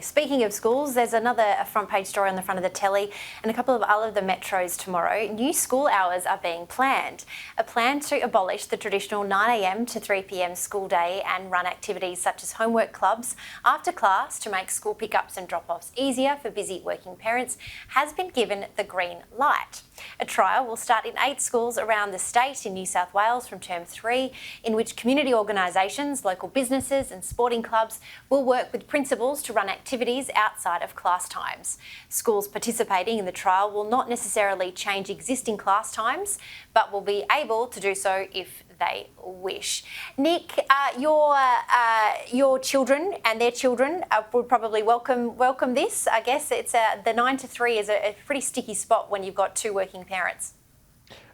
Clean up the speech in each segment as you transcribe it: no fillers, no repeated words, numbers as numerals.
Speaking of schools, there's another front page story on the front of the telly and a couple of other metros tomorrow. New school hours are being planned. A plan to abolish the traditional 9am to 3pm school day and run activities such as homework clubs after class to make school pickups and drop-offs easier for busy working parents has been given the green light. A trial will start in 8 schools around the state in New South Wales from term 3, in which community organisations, local businesses and sporting clubs will work with principals to run activities outside of class times. Schools participating in the trial will not necessarily change existing class times, but will be able to do so if they wish. Nick, your children and their children would probably welcome this. I guess it's the 9 to 3 is a pretty sticky spot when you've got 2 working parents.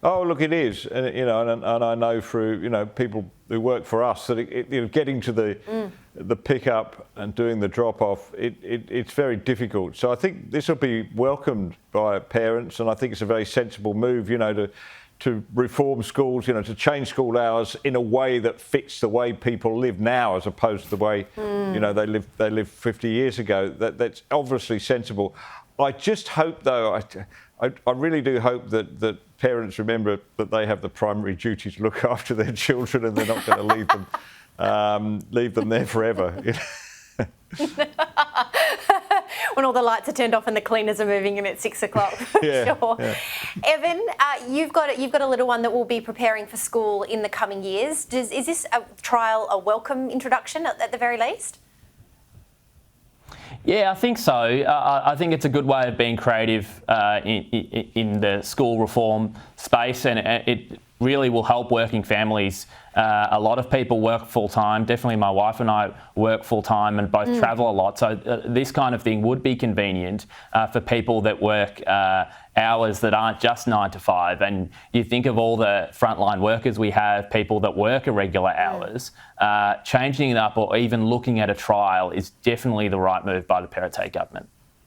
Oh, look, it is, and and I know through people who work for us that getting to the pickup and doing the drop off, it's very difficult. So I think this will be welcomed by parents, and I think it's a very sensible move, to reform schools, to change school hours in a way that fits the way people live now, as opposed to the way they lived 50 years ago. That's obviously sensible. I just hope, though, I really do hope that parents remember that they have the primary duty to look after their children, and they're not going to leave them there forever. When all the lights are turned off and the cleaners are moving in at 6 o'clock. Yeah, sure. Yeah. Evan, you've got a little one that will be preparing for school in the coming years. Is this a trial a welcome introduction at the very least? Yeah, I think so. I think it's a good way of being creative in the school reform space, and it really will help working families. A lot of people work full-time. Definitely my wife and I work full-time and both travel a lot. So this kind of thing would be convenient for people that work hours that aren't just 9 to 5. And you think of all the frontline workers we have, people that work irregular hours, changing it up or even looking at a trial is definitely the right move by the Perrottet government.